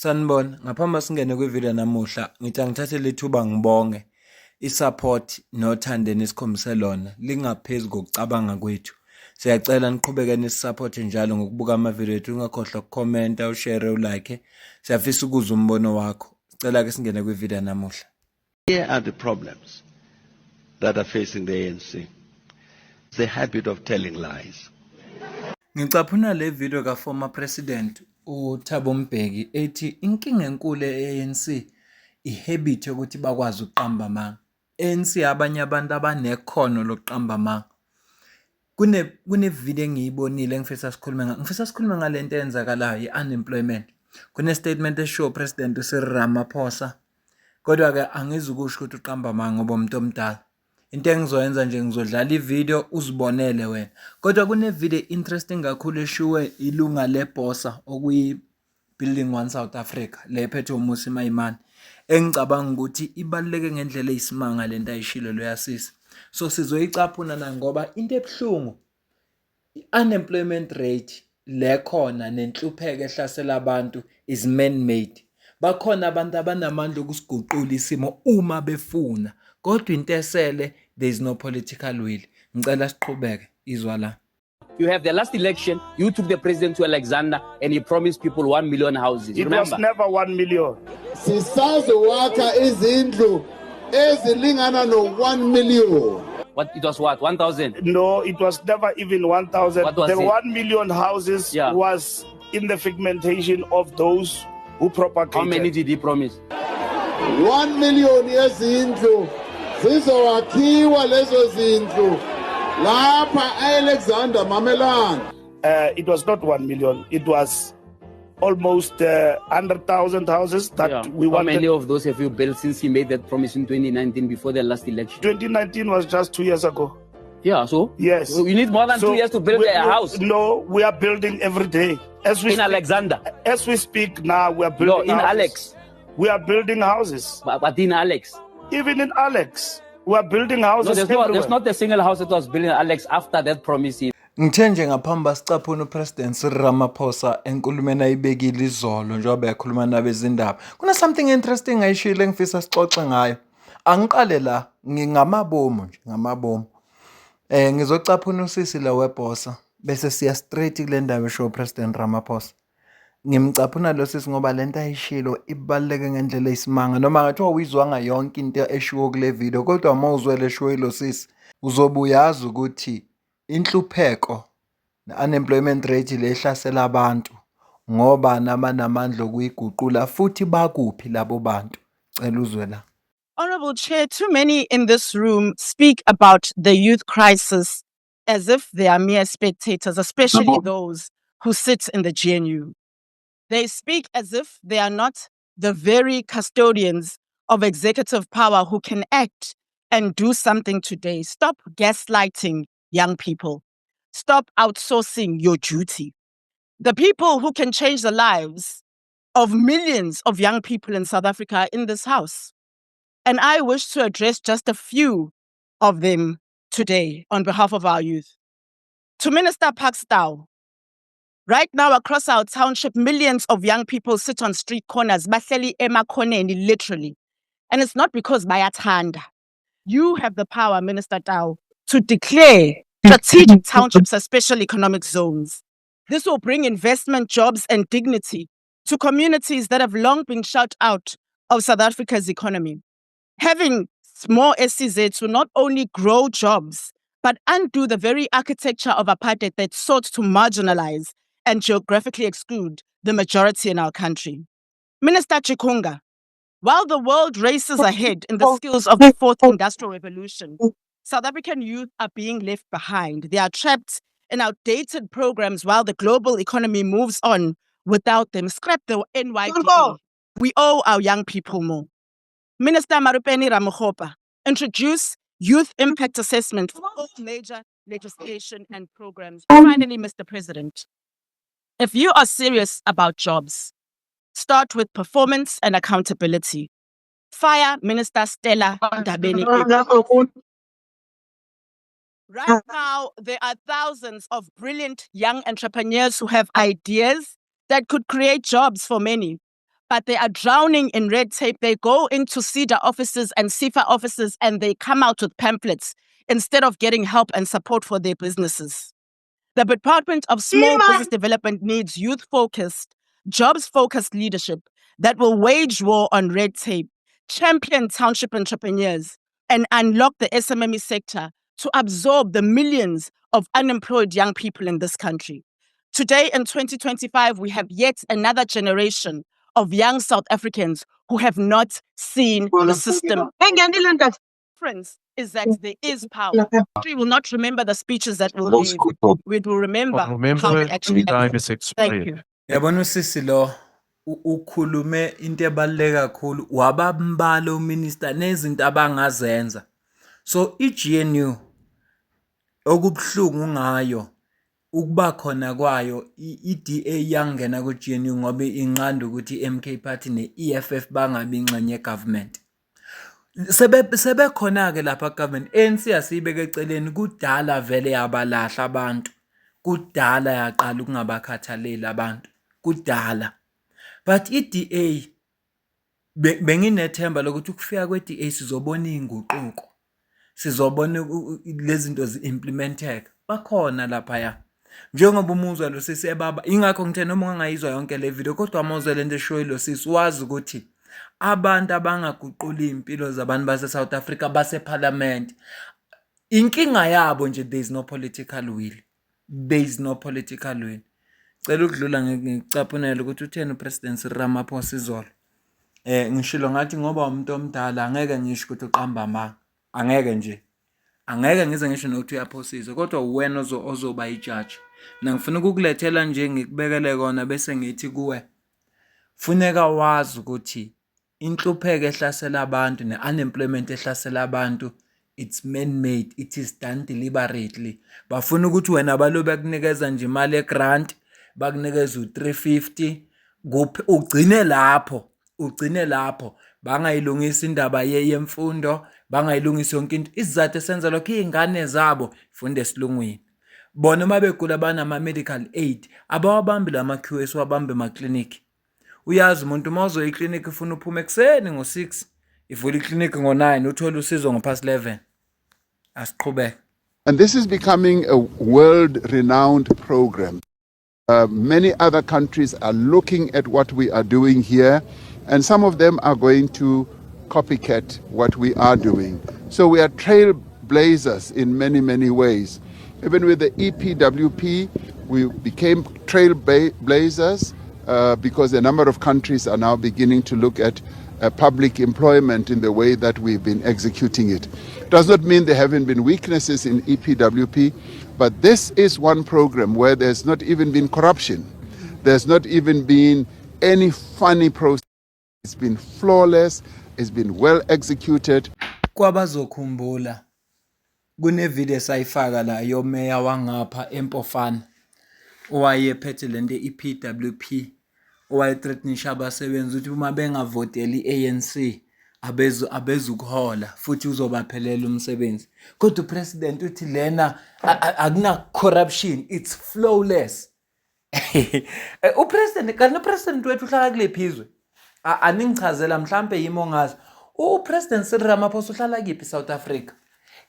Sanibona, ngaphambi singene kwividiyo namuhla, ngithi angithathe lethuba ngibonge i-support nothando enikhombise lona lingaphezu kokucabanga kwethu. Siyacela niqhubeke nisiphote njalo ngokubuka amavidiyo ethu, ungakhohlwa ukukhomenta, ushare, ulike. Siyafisa ukuzwa umbono wakho. Sicela ke singene kwividiyo namuhla. Here are the problems that are facing the ANC. The habit of telling lies. Ngicaphuna le video ka former president uThabo Mbeki ethi inkinga enkulu e-ANC ihabit yokuthi bakwazi ukuqamba amanga. ANC abanye abantu abanekhono lokuqamba amanga. Kune video engiyibonile engifisa sikhulume ngalento eyenzakalayo i-unemployment. Kune statement eshow president uCyril Ramaphosa. Kodwa ke angizukusho ukuthi uqamba amanga ngoba umuntu omdala. Into engizoyenza nje ngizodlala ivideo uzibonele wena. Kodwa kune video interesting kakhulu eshiwe ilunga leBosa okuyi Building One South Africa lephethe uMusi Maimane. Engicabanga ukuthi ibaluleke ngendlela eyisimanga lento ayishilo lo yasisi. So sizoyicaphuna na ngoba into ebhlungu unemployment rate lekhona nenhlupheko ehlasela abantu is man made. Bakhona abantu abanamandla okusiguqula isimo uma befuna. Kodwa into esele there is no political will. Ngicela siqhubeke izwa la. You have the last election, you took the president to Alexander and he promised people 1 million houses. It Remember? was never 1 million. Sisazowakha izindlu ezilingana no1 million. What it was what? 1,000? No, it was never even 1,000. What was The it? 1 million houses was in the figmentation of those who propagated. How many did he promise? 1 million yezindlu zizowakhiwa lezo zindlu lapha Alexander Mamelane. It was not 1 million. It was almost 100,000 houses that we How wanted. many of those have you built since he made that promise in 2019 before the last election? 2019 was just 2 years ago. Yeah, so? Yes. So you need more than 2 years to build a house. No, we are building every day. As we In Alexander? As we speak now, we are building No, in houses. Alex. We are building houses. But in Alex? Even in Alex, we are building houses. No, there's not a single house that was built in Alex after that promise. Ngithe nje ngaphambi sicaphuna upresident Cyril Ramaphosa enkulumeni ayibekile izolo njengoba yakhuluma nabezindaba. Kuna something interesting ayishilo engifisa sixoxe ngayo. Angiqale la ngingamabomu nje ngamabomu. Ngizocaphuna usisi la weBosa bese siya straight kule ndaba esho president Ramaphosa. Ngimcaphuna lo sisi ngoba lento ayishilo ibaluleke ngendlela eyisimanga noma ngathiwa uyizwanga yonke into eshiwo kule video kodwa uma uzwele eshiwo lo sisi uzobe uyazi ukuthi inhlupheko ne-unemployment rate lehlasela abantu ngoba nabanamandla okuyiguqula futhi bakuphi labo bantu. Cela uzwe la. Honorable Chair, too many in this room speak about the youth crisis as if they are mere spectators, especially those who sit in the GNU. They speak as if they are not the very custodians of executive power who can act and do something today. Stop gaslighting young people. Stop outsourcing your duty. The people who can change the lives of millions of young people in South Africa are in this house. And I wish to address just a few of them today on behalf of our youth. To Minister Pakstow, right now across our township, millions of young people sit on street corners, bahleli emakhoneni, literally. And it's not because bayathanda. You have the power, Minister Tau, to declare strategic townships as special economic zones. This will bring investment, jobs, and dignity to communities that have long been shut out of South Africa's economy. Having more SCZs will not only grow jobs, but undo the very architecture of apartheid that sought to marginalize and geographically exclude the majority in our country. Minister Chikunga, while the world races ahead in the skills of the fourth industrial revolution, South African youth are being left behind. They are trapped in outdated programs while the global economy moves on without them. Scrap the NYDE. We owe our young people more. Minister Marupeni Ramokgopa, introduce youth impact assessment for all major legislation and programs. Finally, Mr. President, if you are serious about jobs, start with performance and accountability. Fire Minister Stella Ndabeni. Right now, there are thousands of brilliant young entrepreneurs who have ideas that could create jobs for many. but they are drowning in red tape. They go into CEDA offices and CIFA offices and they come out with pamphlets instead of getting help and support for their businesses. The Department of Small Business Development needs youth-focused, jobs-focused leadership that will wage war on red tape, champion township entrepreneurs, and unlock the SMME sector to absorb the millions of unemployed young people in this country. Today, in 2025, we have yet another generation of young South Africans who have not seen the system. The difference is that there is power. We will not remember the speeches that we'll give. We will remember how we actually act. Thank you. Yabona usisi lo ukhulume into ebaluleke kakhulu wabambala uminister nezinto abangazenza. So iGNU okubhlungu ngayo ukuba khona kwayo iDA yangena kuGNU ngoba inqanda ukuthi iMK Party neEFF bangabi ingxenye yegovernment. Sebekhona ke lapha government ANC asibeke eceleni kudala vele yabalahla abantu. Kudala yaqala ukungabakhathaleli abantu. Kudala. But iDA benginethemba lokuthi ukufika kweDA sizobona inguquko. Sizobona lezinto ziimplementeka. Bakhona lapha ya. Njengoba umuzwa lo sisi ebaba ingakho ngithe noma ungangayizwa yonke le video kodwa amuzwe lento eshoyo lo sisi wazi ukuthi abantu abangaguqula impilo zabantu base South Africa base parliament inkinga yabo nje there is no political will. There is no political will. Cela ukudlula ngicaphunela ukuthi utheni uPresident Cyril Ramaphosa izolo. Ngishilo ngathi ngoba umuntu omdala angeke ngisho ukuthi uqamba ma. Angeke nje. Angeke ngize ngisho nokuthi uyaphosisa kodwa uwena ozoba ijudge. Mina ngifuna ukukulethela nje ngikubekele kona bese ngithi kuwe. Funeka wazi ukuthi inhlupheko ehlasela abantu neunemployment ehlasela abantu it's man-made, it is done deliberately. Bafuna ukuthi wena balobe kunikeza nje imali egrant, bakunikeza u350, ugcine lapho. Bangayilungisa indaba yemfundo, bangayilungisa yonke into. Isizathu esenza lokho izingane zabo funde esilungwini. Bona mabegula banama medical aid, abawabambi lama QS wabambe ema clinic. Uyazi umuntu mazo eclinic ufuna uphume ekseni ngo6, ivula iclinic ngo9 uthola usizo ngopast 11. Asiqhubeke. And this is becoming a world-renowned program. Many other countries are looking at what we are doing here, and some of them are going to copycat what we are doing. So we are trailblazers in many, many ways. Even with the EPWP, we became trailblazers because a number of countries are now beginning to look at public employment in the way that we've been executing it. Does not mean there haven't been weaknesses in EPWP, but this is one program where there's not even been corruption. There's not even been any funny process. It's been flawless. It's been well executed. Kwabazokhumbula kune video sayifaka la yomeya wangapha eMpofana owayephethe lento iPWP owayethreatenisha abasebenzi ukuthi uma bengavoteli iANC abezukuhola futhi uzobaphelela umsebenzi. Kodwa upresident uthi lena akuna corruption, it's flawless. Upresident kanti upresident wethu uhlala kulephizwe. Aningichazela mhlambe yimo ngazo. Upresident Cyril Ramaphosa uhlala kuphi South Africa?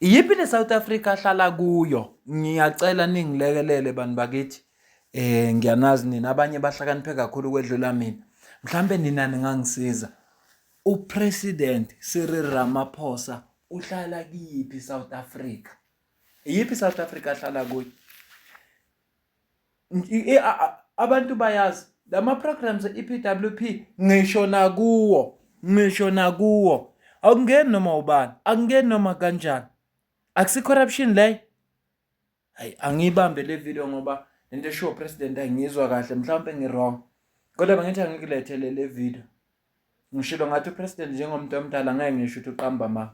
Iyiphi le South Africa ahlala kuyo? Ngiyacela ningilekelele bantu bakithi. Ngiyanazi nina abanye bahlakaniphe kakhulu kwedlula mina. Mhlambe nina ningangisiza. Upresident Cyril Ramaphosa uhlala kuphi South Africa? Iyiphi South Africa ahlala kuyo? Abantu bayazi lama programs ePWP ngisho na kuwo akungeni noma ubani, akungeni noma kanjani. Akusi corruption le. Hayi angibambe le video ngoba lento esho president angizwa kahle mhlawumbe ngirong. Kodwa bengithi angikulethele le video. Ngishilo ngathi upresident njengomuntu omdala ngeke ngisho ukuthi uqamba ma.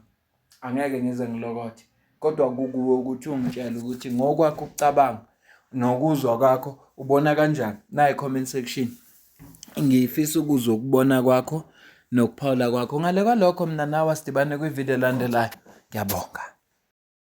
Angeke ngize ngilokothe. Kodwa kukuwe ukuthi ungitshela ukuthi ngokwakho ukucabanga nokuzwa kwakho ubona kanjani na comment section. Ngifisa ukuzwa ukubona kwakho nokuphawula kwakho ngale kwalokho mina nawe sidibane kwivideo landelayo. Ngiyabonga.